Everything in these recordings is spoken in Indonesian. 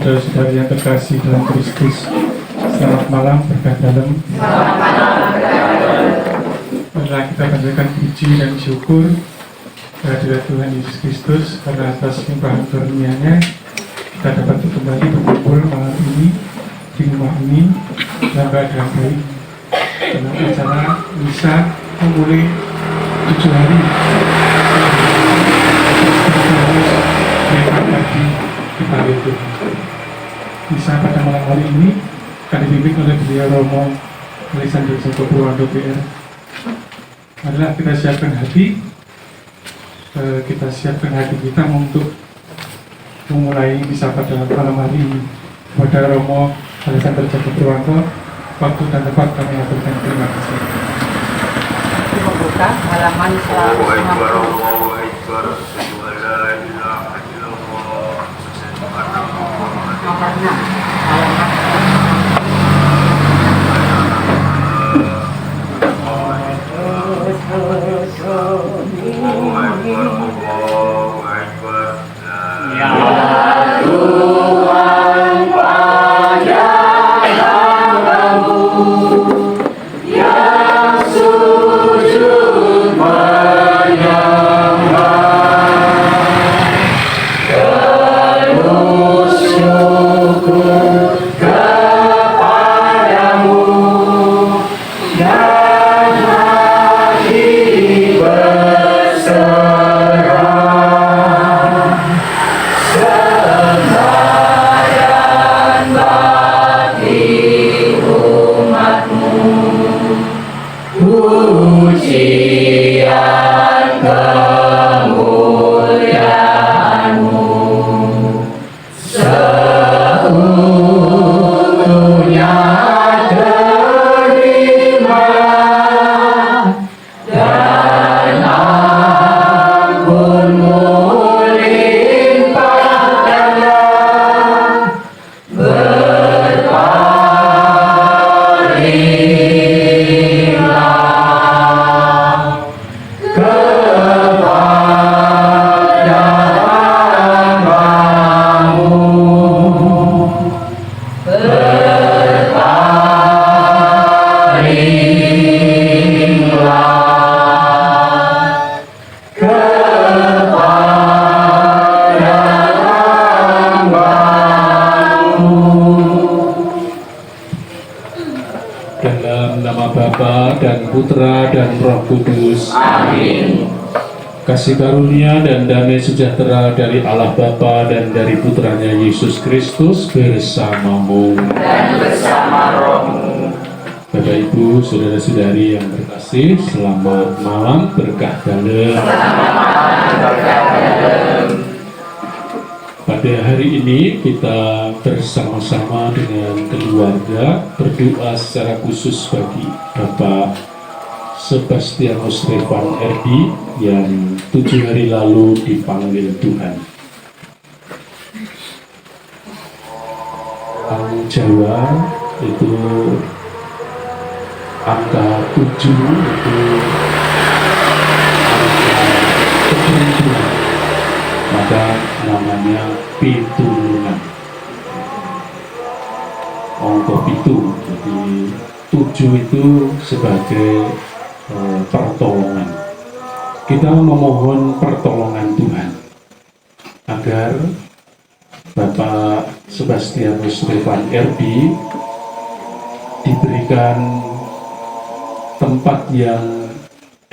Saudara-saudari yang terkasih dalam Kristus, selamat malam, berkah dalam. Marilah kita panjatkan puji dan syukur kehadirat Tuhan Yesus Kristus, karena atas limpahan karunia-Nya kita dapat kembali berkumpul malam ini di rumah ini dalam keadaan baik dalam acara misa memulai 7 hari di dipanggil Tuhan. Misa pada malam hari ini akan dipimpin oleh beliau Romo Alexander Joko Purwanto PR. Marilah kita siapkan hati, kita untuk memulai misa pada malam hari ini. Kepada Romo Alexander Joko Purwanto, waktu dan tempat kami aturkan. Terima kasih. Membuka halaman 150. Nomor 6, Putra dan Roh Kudus. Amin. Kasih karunia dan damai sejahtera dari Allah Bapa dan dari Putranya Yesus Kristus bersamamu dan bersama rohmu. Bapak Ibu, saudara-saudari yang berkasih, selamat malam, berkah dalam. Pada hari ini kita bersama-sama dengan keluarga berdoa secara khusus bagi Bapak Sebastianus Revan RD yang 7 hari lalu dipanggil Tuhan. Orang Jawa itu angka 7 itu angka keberuntungan, maka namanya pitulungan. Angka pitu, jadi 7 itu sebagai pertolongan. Kita memohon pertolongan Tuhan agar Bapak Sebastianus Revan RD diberikan tempat yang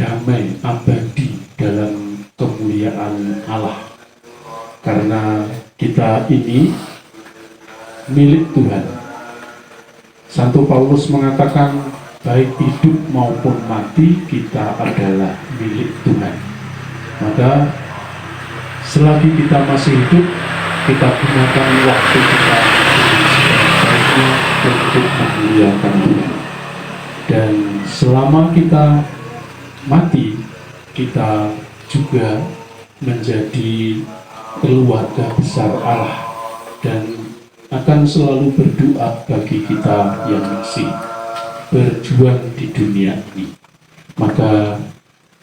damai abadi dalam kemuliaan Allah, karena kita ini milik Tuhan. Santo Paulus mengatakan baik hidup maupun mati kita adalah milik Tuhan. Maka selagi kita masih hidup, kita gunakan waktu kita sebaik-baiknya untuk memuliakan Tuhan. Dan selama kita mati, kita juga menjadi keluarga besar Allah dan akan selalu berdoa bagi kita yang masih berjuang di dunia ini. Maka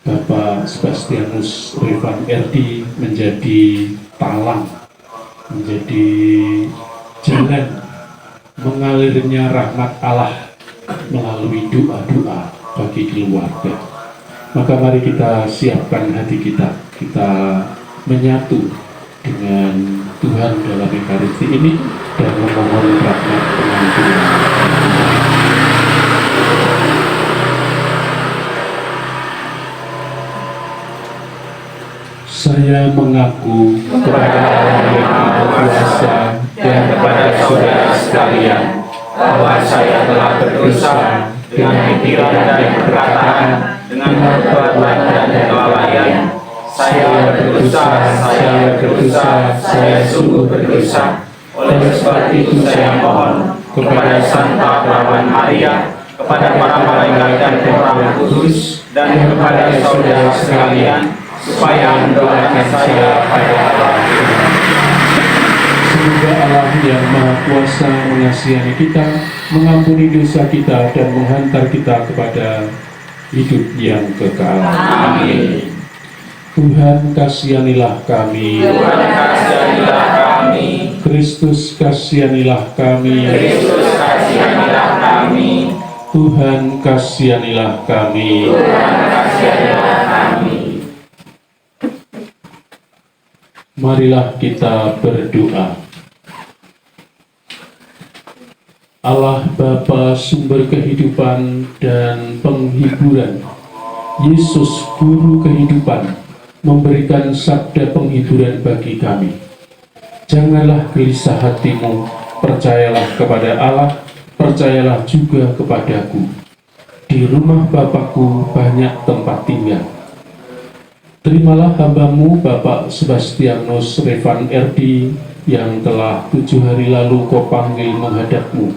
Bapak Sebastianus Revan RD menjadi talang, menjadi jalan mengalirnya rahmat Allah melalui doa-doa bagi keluarga. Maka mari kita siapkan hati kita, kita menyatu dengan Tuhan dalam Ekaristi ini dan memohon rahmat pengampunan. Saya mengaku kepada Allah yang Maha Kuasa dan kepada saudara sekalian bahwa saya telah berdosa dengan pikiran dan perkataan, dengan perbuatan dan kelalaian. Saya berdosa, saya sungguh berdosa. Oleh sebab itu saya mohon kepada Santa Perawan Maria, kepada para malaikat dan orang kudus, dan kepada saudara sekalian, supaya mendoakan saya pada Allah. Semoga Allah yang Maha Kuasa mengasihani kita, mengampuni dosa kita, dan menghantar kita kepada hidup yang kekal. Amin. Tuhan kasihanilah kami. Tuhan kasihanilah kami. Kristus kasihanilah kami. Kristus kasihanilah kami. Tuhan kasihanilah kami. Tuhan kasihanilah kami. Marilah kita berdoa. Allah Bapa sumber kehidupan dan penghiburan, Yesus guru kehidupan, memberikan sabda penghiburan bagi kami. Janganlah gelisah hatimu, percayalah kepada Allah, percayalah juga kepadaku. Di rumah Bapakku banyak tempat tinggal. Terimalah hambamu Bapak Sebastianus Revan RD yang telah 7 hari lalu kau panggil menghadapmu.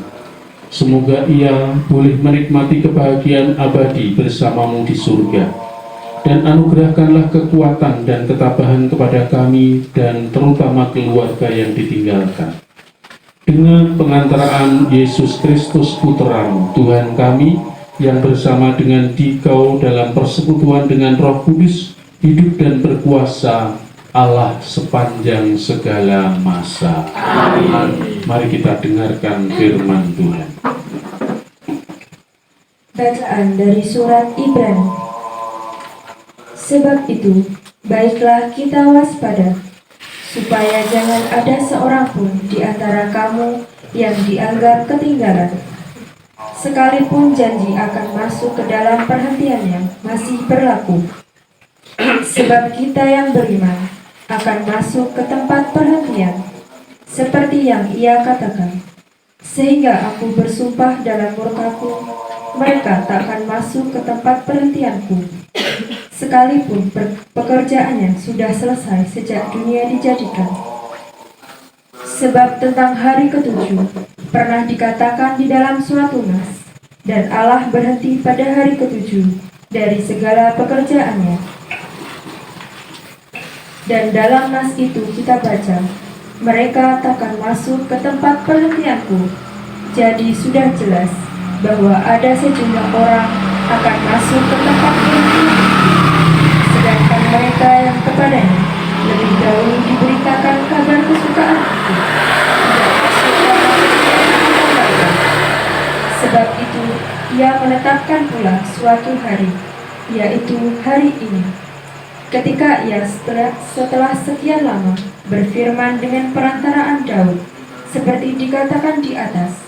Semoga ia boleh menikmati kebahagiaan abadi bersamamu di surga. Dan anugerahkanlah kekuatan dan ketabahan kepada kami dan terutama keluarga yang ditinggalkan. Dengan pengantaraan Yesus Kristus Putramu, Tuhan kami, yang bersama dengan Dikau dalam persekutuan dengan Roh Kudus, hidup dan berkuasa Allah sepanjang segala masa. Amin. Mari kita dengarkan firman Tuhan. Bacaan dari surat Ibrani. Sebab itu, baiklah kita waspada, supaya jangan ada seorang pun di antara kamu yang dianggap ketinggalan. Sekalipun janji akan masuk ke dalam perhentiannya masih berlaku. Sebab kita yang beriman akan masuk ke tempat perhentian, seperti yang ia katakan. Sehingga aku bersumpah dalam murkaku, mereka tak akan masuk ke tempat perhentianku, sekalipun pekerjaannya sudah selesai sejak dunia dijadikan. Sebab tentang hari ketujuh pernah dikatakan di dalam suatu nas, dan Allah berhenti pada hari ketujuh dari segala pekerjaannya. Dan dalam nas itu kita baca, mereka takkan masuk ke tempat perhentianku. Jadi sudah jelas bahwa ada sejumlah orang akan masuk ke tempat perhentian, sedangkan mereka yang kepadanya lebih dahulu diberitakan kabar kesukaan itu tidak masuk dalam perhentian mereka. Sebab itu ia menetapkan pula suatu hari, yaitu hari ini, ketika ia setelah sekian lama berfirman dengan perantaraan Daud, seperti dikatakan di atas.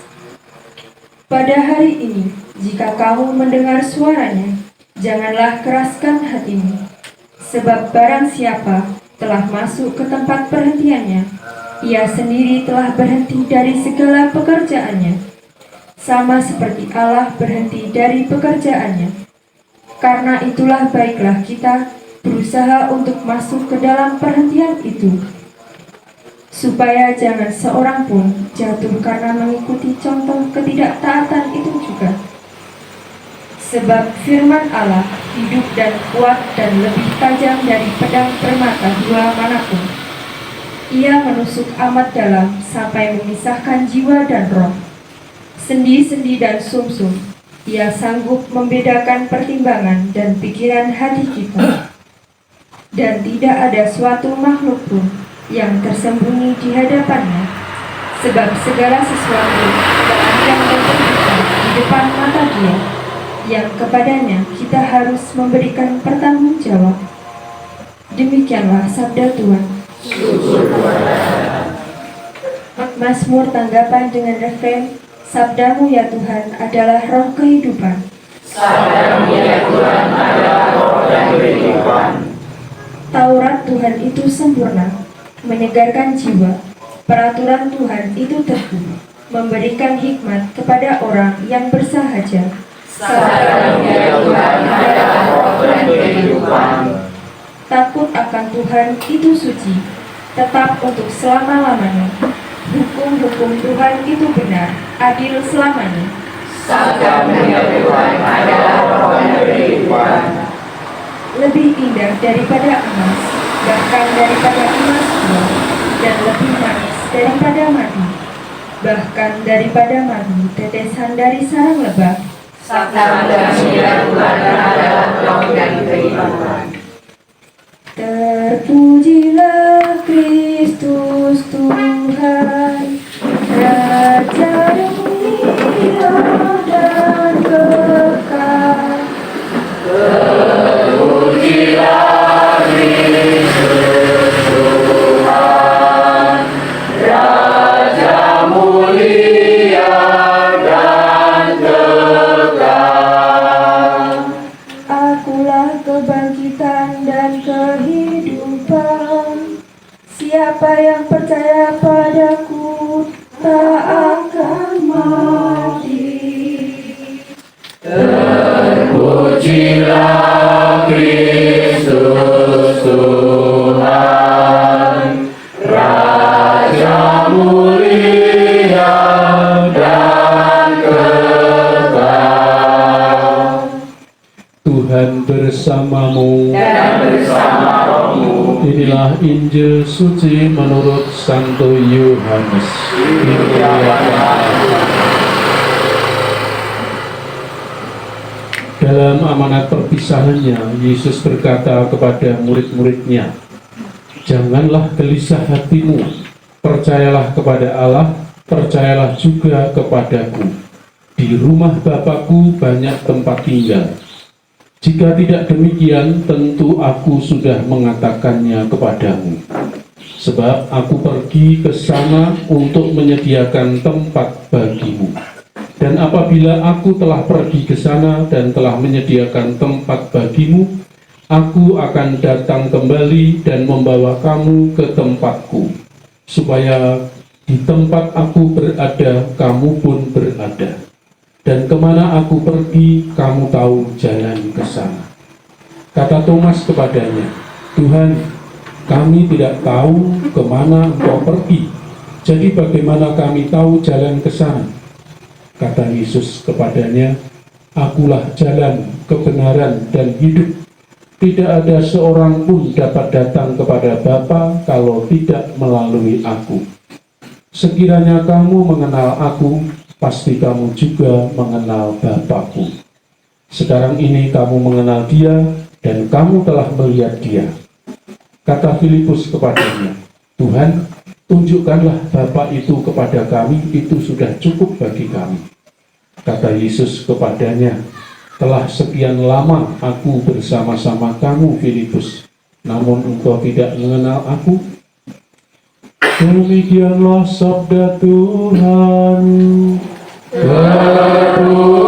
Pada hari ini, jika kamu mendengar suaranya, janganlah keraskan hatimu. Sebab barang siapa telah masuk ke tempat perhentiannya, ia sendiri telah berhenti dari segala pekerjaannya, sama seperti Allah berhenti dari pekerjaannya. Karena itulah baiklah kita berusaha untuk masuk ke dalam perhentian itu, supaya jangan seorang pun jatuh karena mengikuti contoh ketidaktaatan itu juga. Sebab firman Allah hidup dan kuat dan lebih tajam dari pedang bermata dua manapun. Ia menusuk amat dalam sampai memisahkan jiwa dan roh, sendi-sendi dan sumsum. Ia sanggup membedakan pertimbangan dan pikiran hati kita. Dan tidak ada suatu makhluk pun yang tersembunyi di hadapannya. sebab segala sesuatu yang ada dan terbuka di depan mata Dia, yang kepadanya kita harus memberikan pertanggungjawab. Demikianlah sabda Tuhan. Mazmur tanggapan dengan refren, Sabdamu ya Tuhan adalah roh kehidupan. Sabdamu ya Tuhan adalah roh dan kehidupan. Taurat Tuhan itu sempurna, menyegarkan jiwa. Peraturan Tuhan itu teguh, memberikan hikmat kepada orang yang bersahaja. Sabdamu ya Tuhan adalah roh dan kehidupan. Takut akan Tuhan itu suci, tetap untuk selama-lamanya. Hukum-hukum Tuhan itu benar, adil selamanya. Sabdamu ya Tuhan adalah roh dan kehidupan. Lebih indah daripada emas, bahkan daripada emas pura, dan lebih manis daripada madu, bahkan daripada madu tetesan dari sarang lebah. Sabdamu ya Tuhan adalah roh dan kehidupan. Terpujilah Kristus Tuhan, Raja yang mulia dan kekal. Terpujilah Kristus Tuhan, Raja mulia dan kekal. Akulah kebangkitan dan kehidupan. Siapa yang percaya padaku tak akan mati. Terpujilah Kristus Tuhan, Raja mulia dan kekal. Tuhan bersamamu. Dan bersama rohmu. Inilah Injil suci menurut Santo Yohanes. Dalam amanat perpisahannya, Yesus berkata kepada murid-muridnya, "Janganlah gelisah hatimu, percayalah kepada Allah, percayalah juga kepadaku. Di rumah Bapakku banyak tempat tinggal. Jika tidak demikian, tentu aku sudah mengatakannya kepadamu. Sebab aku pergi ke sana untuk menyediakan tempat bagimu. Dan apabila aku telah pergi ke sana dan telah menyediakan tempat bagimu, aku akan datang kembali dan membawa kamu ke tempatku, supaya di tempat aku berada, kamu pun berada. Dan kemana aku pergi, kamu tahu jalan ke sana." Kata Thomas kepadanya, "Tuhan, kami tidak tahu kemana Engkau pergi. Jadi bagaimana kami tahu jalan ke sana?" Kata Yesus kepadanya, "Akulah jalan, kebenaran, dan hidup. Tidak ada seorang pun dapat datang kepada Bapa kalau tidak melalui aku. Sekiranya kamu mengenal aku, pasti kamu juga mengenal Bapa-Ku. Sekarang ini kamu mengenal Dia, dan kamu telah melihat Dia." Kata Filipus kepadanya, "Tuhan, tunjukkanlah Bapa itu kepada kami, itu sudah cukup bagi kami." Kata Yesus kepadanya, "Telah sekian lama aku bersama-sama kamu, Filipus, namun engkau tidak mengenal aku?" Demikianlah sabda Tuhan. Terpujilah